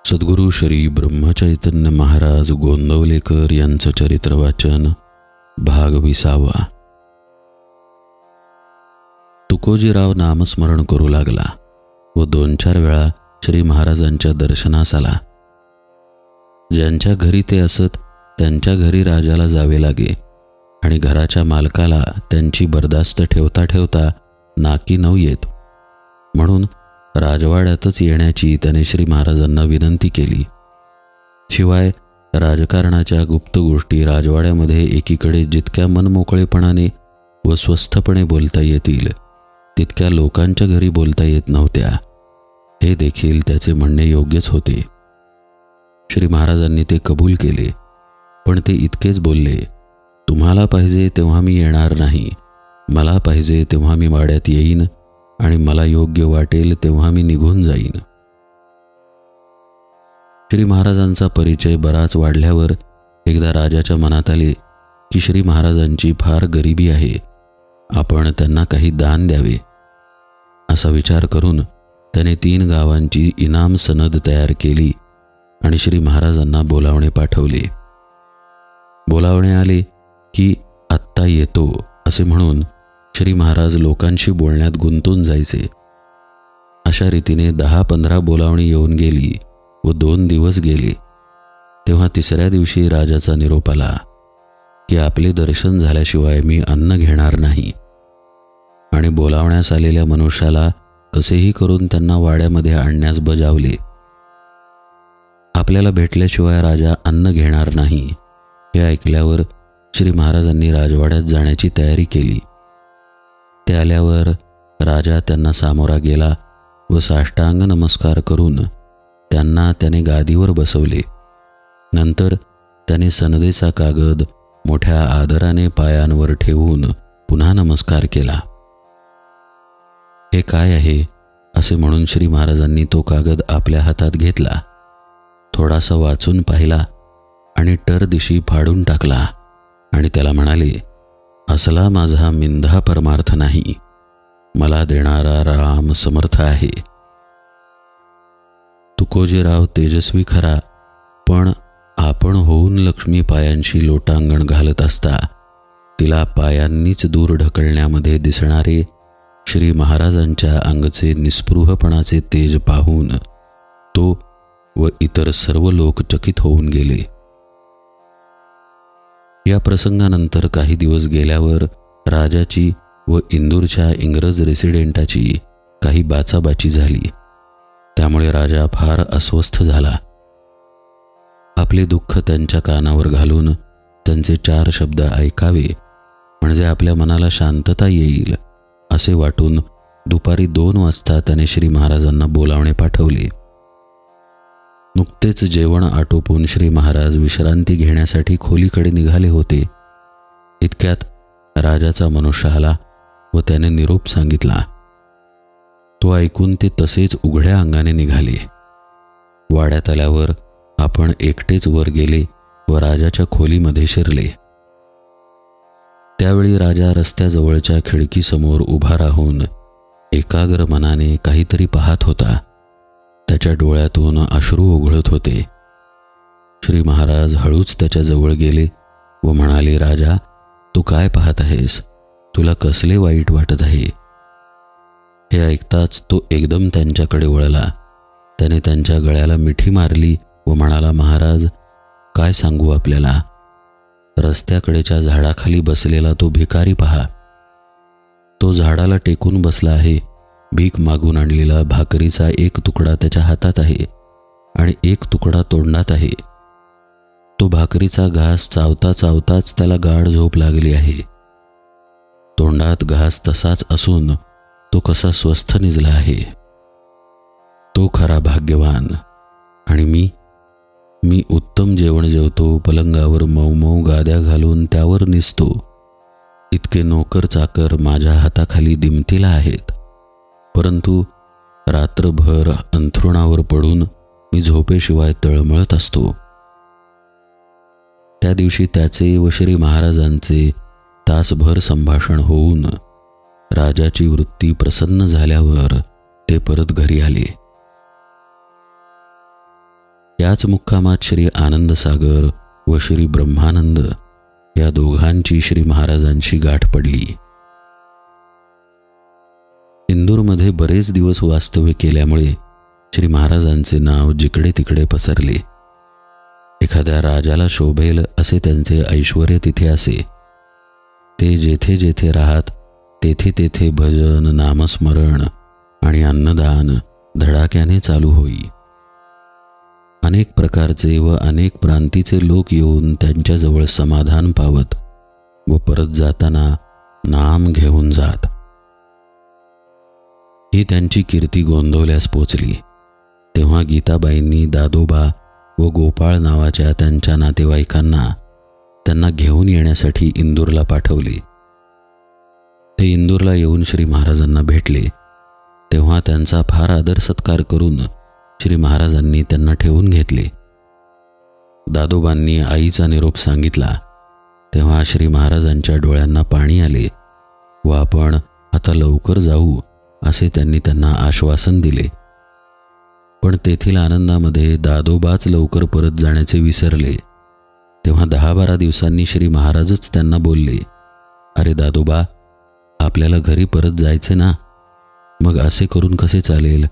सद्गुरू श्री ब्रह्मचैतन्य महाराज गोंदवलेकर यांचं चरित्र वाचन भाग 20. तुकोजीराव नामस्मरण करू लागला व 2-4 वेळा श्री महाराजांच्या दर्शनास आला. ज्यांच्या घरी ते असत त्यांच्या घरी राजाला जावे लागे आणि घराच्या मालकाला त्यांची बर्दास्त ठेवता ठेवता नाकी नऊ येत. म्हणून राजवाड्यातच येण्याची त्याने श्री महाराजांना विनंती केली. शिवाय राजकारणाच्या गुप्त गोष्टी राजवाड्यामध्ये एकीकडे जितक्या मनमोकळेपणाने व स्वस्थपणे बोलता येतील तितक्या लोकांच्या घरी बोलता येत नव्हत्या, हे देखील त्याचे म्हणणे योग्यच होते. श्री महाराजांनी ते कबूल केले, पण ते इतकेच बोलले, तुम्हाला पाहिजे तेव्हा मी येणार नाही, मला पाहिजे तेव्हा मी वाड्यात येईन आणि मला योग्य वाटेल तेव्हा मी निघून जाईन. श्री महाराजांचा परिचय बराच वाढल्यावर एकदा राजाच्या मनात आले की श्री महाराजांची फार गरिबी आहे, आपण त्यांना काही दान द्यावे. असा विचार करून त्याने 3 गावांची इनाम सनद तयार केली आणि श्री महाराजांना बोलावणे पाठवले. बोलावणे आले की आत्ता येतो असे म्हणून श्री महाराज लोकांशी बोलण्यात गुंतून जायचे. अशा रीतीने 10-15 बोलावणी येऊन गेली व 2 दिवस गेले. तेव्हा 3ऱ्या दिवशी राजाचा निरोप आला की आपले दर्शन झाल्याशिवाय मी अन्न घेणार नाही आणि बोलावण्यास आलेल्या मनुष्याला कसेही करून त्यांना वाड्यामध्ये आणण्यास बजावले. आपल्याला भेटल्याशिवाय राजा अन्न घेणार नाही हे ऐकल्यावर श्री महाराजांनी राजवाड्यात जाण्याची तयारी केली. ते आल्यावर राजा त्यांना सामोरा गेला व साष्टांग नमस्कार करून त्यांना त्याने गादीवर बसवले. नंतर त्याने सनदेचा कागद मोठ्या आदराने पायांवर ठेवून पुन्हा नमस्कार केला. हे काय आहे असे म्हणून श्री महाराजांनी तो कागद आपल्या हातात घेतला, थोडासा वाचून पाहिला आणि टरदिशी फाडून टाकला आणि त्याला म्हणाले, असला माझा मिंधा परमार्थ नाही, मला देणारा राम समर्थ आहे. तुकोजीराव तेजस्वी खरा, पण आपण होऊन लक्ष्मी पायांशी लोटांगण घालत असता तिला पायांनीच दूर ढकलण्यामध्ये दिसणारे श्री महाराजांच्या अंगचे निस्पृहपणाचे तेज पाहून तो व इतर सर्व लोक चकित होऊन गेले. या प्रसंगानंतर काही दिवस गेल्यावर राजाची व इंदूरच्या इंग्रज रेसिडेंटाची काही बाचाबाची झाली. त्यामुळे राजा फार अस्वस्थ झाला. आपले दुःख त्यांच्या कानावर घालून त्यांचे 4 शब्द ऐकावे म्हणजे आपल्या मनाला शांतता येईल असे वाटून दुपारी 2 वाजता त्याने श्री महाराजांना बोलावणे पाठवले. नुकतेच जेवण आटोपून श्री महाराज विश्रांती घेण्यासाठी खोलीकडे निघाले होते. इतक्यात राजाचा मनुष्य आला व त्याने निरोप सांगितला. तो ऐकून ते तसेच उघड्या अंगाने निघाले. वाड्यात आल्यावर आपण एकटेच वर गेले व राजाच्या खोलीमध्ये शिरले. त्यावेळी राजा रस्त्याजवळच्या खिडकीसमोर उभा राहून एकाग्र मनाने काहीतरी पाहत होता. त्याच्या डोळ्यातून अश्रू ओघळत होते. श्री महाराज हळूच त्याच्या जवळ गेले व म्हणाले, राजा, तू काय पाहत आहेस? तुला कसले वाईट वाटत आहे? हे ऐकताच तो एकदम त्यांच्याकडे वळला. त्याने त्यांच्या गळ्याला मिठी मारली व म्हणाला, महाराज, काय सांगू आपल्याला? रस्त्याकडेच्या झाडाखाली बसलेला तो भिकारी पहा. तो झाडाला टेकून बसला आहे. भीक मागून आणलेला भाकरीचा 1 तुकडा त्याच्या हातात आहे आणि 1 तुकडा तोंडात आहे. तो भाकरीचा घास चावता चावताच त्याला गाढ झोप लागली आहे. तोंडात घास तसाच असून तो कसा स्वस्थ निजला आहे. तो खरा भाग्यवान. आणि मी उत्तम जेवण जेवतो, पलंगावर मऊ मऊ गाद्या घालून त्यावर निजतो. इतके नोकर चाकर माझ्या हाताखाली दिमतीला आहेत, परंतु रात्रभर अंथरुणावर पडून मी झोपेशिवाय तळमळत असतो. त्या दिवशी त्याचे व श्री महाराजांचे तासभर संभाषण होऊन राजाची वृत्ती प्रसन्न झाल्यावर ते परत घरी आले. याच मुक्कामात श्री आनंदसागर व श्री ब्रह्मानंद या दोघांची श्री महाराजांची गाठ पडली. इंदूरमध्ये बरेच दिवस वास्तव्य केल्यामुळे श्री महाराजांचे नाव जिकडे तिकडे पसरले. एखाद्या राजाला शोभेल असे त्यांचे ऐश्वर्य तिथे असे. ते जेथे जेथे राहत तेथे तेथे भजन, नामस्मरण आणि अन्नदान धडाक्याने चालू होई. अनेक प्रकारचे व अनेक प्रांतीचे लोक येऊन त्यांच्याजवळ समाधान पावत व परत जाताना नाम घेऊन जात. ही त्यांची कीर्ती गोंदवल्यास पोचली. तेव्हा गीताबाईंनी दादोबा व गोपाळ नावाच्या त्यांच्या नातेवाईकांना त्यांना घेऊन येण्यासाठी इंदूरला पाठवले. ते इंदूरला येऊन श्री महाराजांना भेटले. तेव्हा त्यांचा फार आदर सत्कार करून श्री महाराजांनी त्यांना ठेवून घेतले. दादोबांनी आईचा निरोप सांगितला तेव्हा श्री महाराजांच्या डोळ्यांना पाणी आले व आपण आता लवकर जाऊ असे त्यांनी त्यांना आश्वासन दिले. पण तेथील आनंदामध्ये दादोबाच लवकर परत जाण्याचे विसरले. तेव्हा 10-12 दिवसांनी श्री महाराजच त्यांना बोलले, अरे दादोबा, आपल्याला घरी परत जायचे ना, मग असे करून कसे चालेल,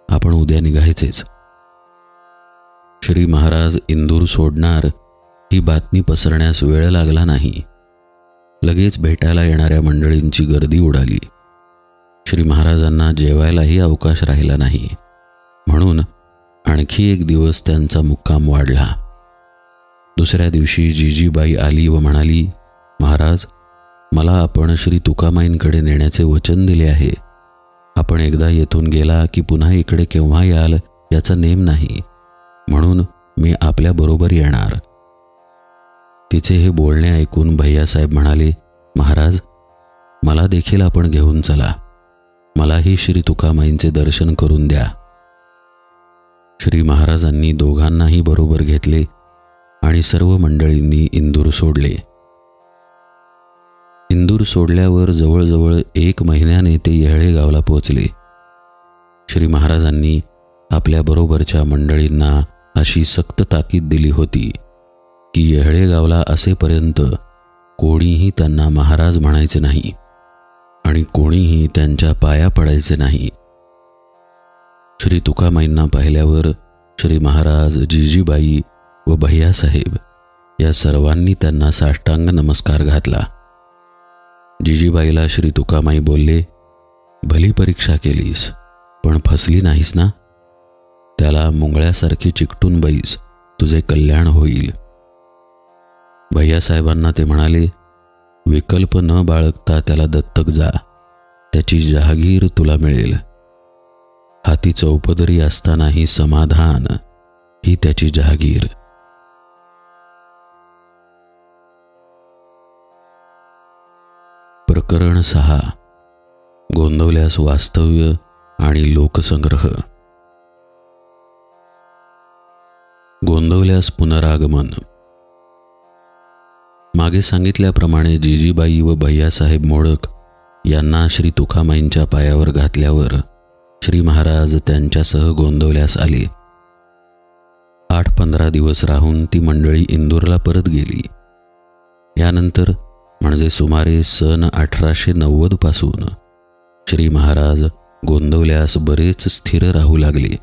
आपण उद्या निघायचेच. श्री महाराज इंदूर सोडणार ही बातमी पसरण्यास वेळ लागला नाही. लगेच भेटायला येणाऱ्या मंडळींची गर्दी उडाली. श्री महाराजांना जेवायलाही अवकाश राहिला नाही. म्हणून आणखी एक दिवस त्यांचा मुक्काम वाढला. दुसऱ्या दिवशी जिजीबाई आली व म्हणाली, महाराज, मला आपण श्री तुकामाईंकडे नेण्याचे वचन दिले आहे. आपण एकदा येथून गेला की पुन्हा इकडे केव्हा याल याचा नेम नाही, म्हणून मी आपल्याबरोबर येणार. तिचे हे बोलणे ऐकून भैयासाहेब म्हणाले, महाराज, मला देखील आपण घेऊन चला. मलाही श्री तुकामाईंचे दर्शन करून द्या. श्री महाराजांनी दोघांनाही बरोबर घेतले आणि सर्व मंडळींनी इंदूर सोडले. इंदूर सोडल्यावर जवळजवळ 1 महिन्याने ते येहळेगावला पोचले. श्री महाराजांनी आपल्याबरोबरच्या मंडळींना अशी सक्त ताकीद दिली होती की येहळेगावला असेपर्यंत कोणीही त्यांना महाराज म्हणायचे नाही आणि कोणीही त्यांच्या पाया पडायचे नाही. श्री तुकामाईंना पाहिल्यावर श्री महाराज, जिजीबाई व भैयासाहेब या सर्वांनी त्यांना साष्टांग नमस्कार घातला. जिजीबाईला श्री तुकामाई बोलले, भली परीक्षा केलीस, पण फसली नाहीस ना. त्याला मुंगळ्यासारखी चिकटून बैस, तुझे कल्याण होईल. भैयासाहेबांना ते म्हणाले, विकल्प न बाळगता त्याला दत्तक जा, त्याची जहागीर तुला मिळेल. हाती चौपदरी असतानाही समाधान ही त्याची जहागीर. प्रकरण 6. गोंदवल्यास वास्तव्य आणि लोकसंग्रह. गोंदवल्यास पुनरागमन. मागे सांगितल्याप्रमाणे जिजीबाई व भैयासाहेब मोडक यांना श्री तुकामाईंच्या पायावर घातल्यावर श्री महाराज त्यांच्यासह गोंदवल्यास आले. 8-15 दिवस राहून ती मंडळी इंदूरला परत गेली. यानंतर म्हणजे सुमारे सन 1890 पासून श्री महाराज गोंदवल्यास बरेच स्थिर राहू लागले.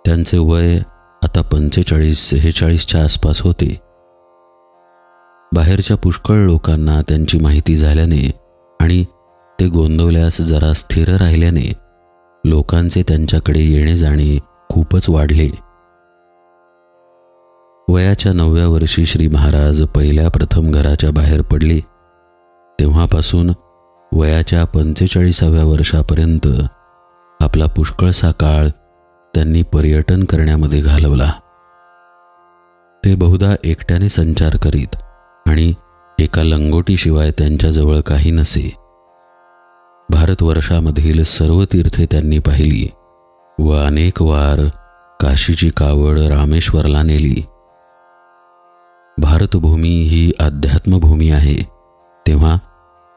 त्यांचे वय आता 45-46च्या आसपास होते. बाहेरच्या पुष्कळ लोकांना त्यांची माहिती झाल्याने आणि ते गोंदवल्यास जरा स्थिर राहिल्याने लोकांचे त्यांच्याकडे येणे जाणे खूपच वाढले. वयाच्या 9व्या वर्षी श्री महाराज पहिल्या प्रथम घराच्या बाहेर पडले. तेव्हापासून वयाच्या 45व्या वर्षापर्यंत आपला पुष्कळसा काळ त्यांनी पर्यटन करण्यामध्ये घालवला. ते बहुधा एकट्याने संचार करीत आणि एका लंगोटीशिवाय त्यांच्याजवळ काही नसे. भारतवर्षामधील सर्व तीर्थे त्यांनी पाहिली व अनेक वार काशीची कावड रामेश्वरला नेली. भारतभूमी ही अध्यात्मभूमी आहे. तेव्हा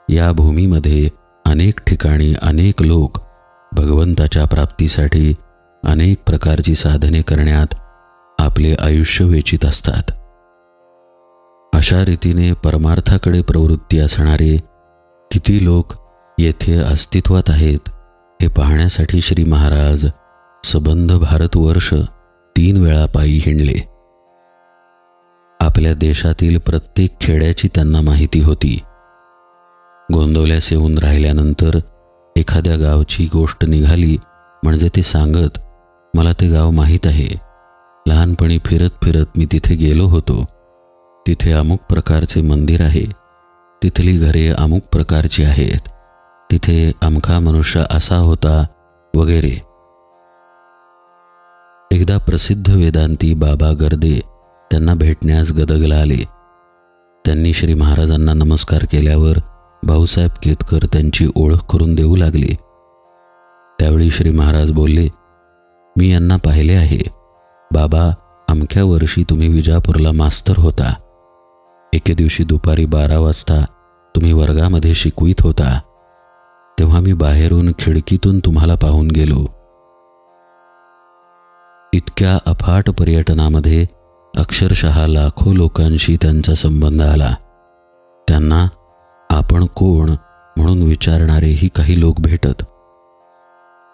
या भूमीमध्ये अनेक ठिकाणी अनेक लोक भगवंताच्या प्राप्तीसाठी अनेक प्रकारची साधने करण्यात आपले आयुष्य वेचित असतात. अशा रीतीने परमार्थाकडे प्रवृत्ती असणारे किती लोक येथे अस्तित्वात आहेत हे पाहण्यासाठी श्री महाराज सबंध भारतवर्ष 3 वेळा पायी हिंडले. आपल्या देशातील प्रत्येक खेड्याची त्यांना माहिती होती. गोंदवल्यास येऊन राहिल्यानंतर एखाद्या गावची गोष्ट निघाली म्हणजे ते सांगत, मला ते गाव माहीत आहे, लहानपणी फिरत फिरत मी तिथे गेलो होतो, तिथे अमुक प्रकारचे मंदिर आहे, तिथली घरे अमुक प्रकारची आहेत, तिथे अमका मनुष्य असा होता वगैरे. एकदा प्रसिद्ध वेदांती बाबा गर्दे त्यांना भेटण्यास गदगला आले. त्यांनी श्री महाराजांना नमस्कार केल्यावर भाऊसाहेब केतकर त्यांची ओळख करून देऊ लागले. त्यावेळी श्री महाराज बोलले, मी यांना पाहिले आहे. बाबा, अमक्या वर्षी तुम्ही विजापूरला मास्तर होता. एके दिवशी दुपारी 12 वाजता तुम्ही वर्गामध्ये शिकवीत होता. तेव्हा मी बाहेरून खिडकीतून तुम्हाला पाहून गेलो. इतक्या अफाट पर्यटनामध्ये अक्षरशः लाखो लोकांशी त्यांचा संबंध आला. त्यांना आपण कोण म्हणून विचारणारेही काही लोक भेटत.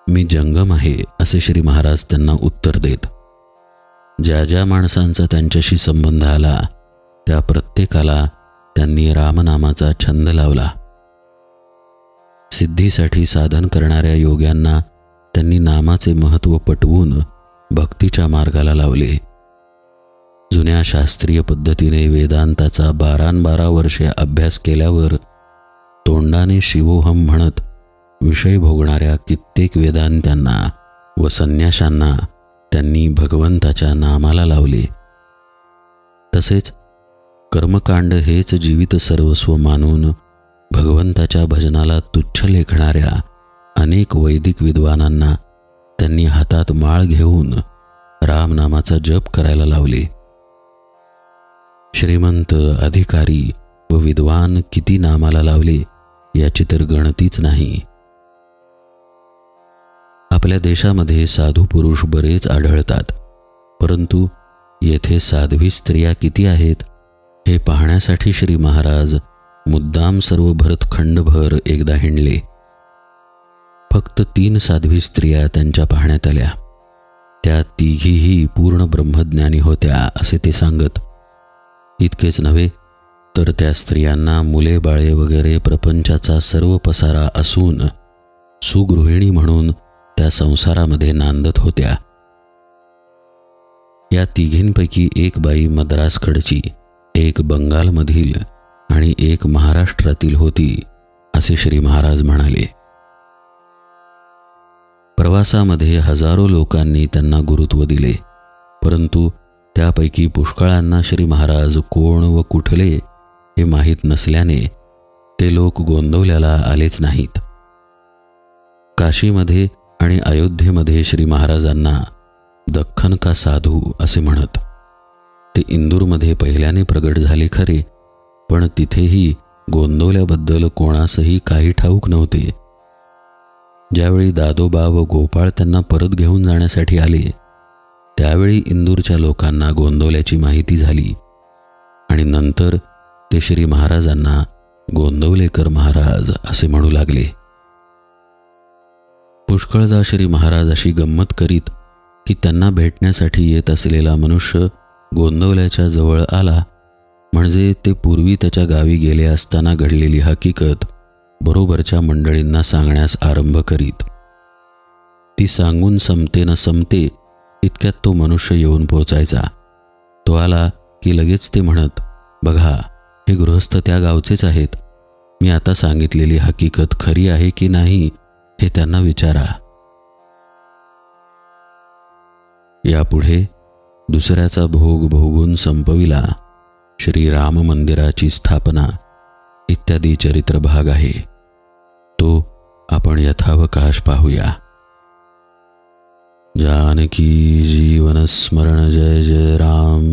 मी जंगम आहे असे श्री महाराज त्यांना उत्तर देत. ज्या ज्या माणसांचा त्यांच्याशी संबंध आला त्या प्रत्येकाला त्यांनी रामनामाचा छंद लावला. सिद्धीसाठी साधन करणाऱ्या योग्यांना त्यांनी नामाचे महत्त्व पटवून भक्तीच्या मार्गाला लावले. जुन्या शास्त्रीय पद्धतीने वेदांताचा 12 वर्षे अभ्यास केल्यावर तोंडाने शिवोहम म्हणत विषय भोगणाऱ्या कित्येक वेदांत्यांना व संन्याशांना त्यांनी भगवंताच्या नामाला लावले. तसेच कर्मकांड हेच जीवित सर्वस्व मानून भगवंताच्या भजनाला तुच्छ लेखणाऱ्या अनेक वैदिक विद्वानांना त्यांनी हातात माळ घेऊन रामनामाचा जप करायला लावले. श्रीमंत, अधिकारी व विद्वान किती नामाला लावले याची तर गणतीच नाही. आपल्या देशामध्ये साधू पुरुष बरेच आढळतात, परंतु येथे साध्वी स्त्रिया किती आहेत हे पाहण्यासाठी श्री महाराज मुद्दाम सर्व भरतखंडभर एकदा हिंडले. फक्त 3 साध्वी स्त्रिया त्यांच्या पाहण्यात आल्या. त्या तिघीही पूर्ण ब्रह्मज्ञानी होत्या असे ते सांगत. इतकेच नव्हे तर त्या स्त्रियांना मुले बाळे वगैरे प्रपंचाचा सर्व पसारा असून सुगृहिणी म्हणून त्या संसारामध्ये नांदत होत्या. या तिघींपैकी एक बाई मद्रासकडची, एक बंगालमधील आणि एक महाराष्ट्रातील होती असे श्री महाराज म्हणाले. प्रवासामध्ये हजारो लोकांनी त्यांना गुरुत्व दिले, परंतु त्यापैकी पुष्कळांना श्री महाराज कोण व कुठले हे माहीत नसल्याने ते लोक गोंदवल्याला आलेच नाहीत. काशीमध्ये आणि अयोध्येमध्ये श्री महाराजांना दख्खन का साधू असे म्हणत. ते इंदूरमध्ये पहिल्याने प्रगट झाले खरे, पण तिथेही गोंदवल्याबद्दल कोणासही काही ठाऊक नव्हते. ज्यावेळी दादोबा व गोपाळ त्यांना परत घेऊन जाण्यासाठी आले त्यावेळी इंदूरच्या लोकांना गोंदवल्याची माहिती झाली आणि नंतर ते श्री महाराजांना गोंदवलेकर महाराज असे म्हणू लागले. पुष्कळदा श्री महाराज अशी गंमत करीत की त्यांना भेटण्यासाठी येत असलेला मनुष्य गोंदवल्याच्या जवळ आला म्हणजे ते पूर्वी त्याच्या गावी गेले असताना घडलेली हकीकत बरोबरच्या मंडळींना सांगण्यास आरंभ करीत. ती सांगून संपते न संपते इतक्यात तो मनुष्य येऊन पोहोचायचा. तो आला की लगेच ते म्हणत, बघा, हे गृहस्थ त्या गावचेच आहेत. मी आता सांगितलेली हकीकत खरी आहे की नाही हे त्यांना विचारा. यापुढे दुसऱ्याचा भोग भोगून संपविला, श्री राम मंदिराची स्थापना इत्यादी चरित्र भाग आहे. तो आपण यथावकाश पाहूया. जानकी जीवन स्मरण जय जय राम.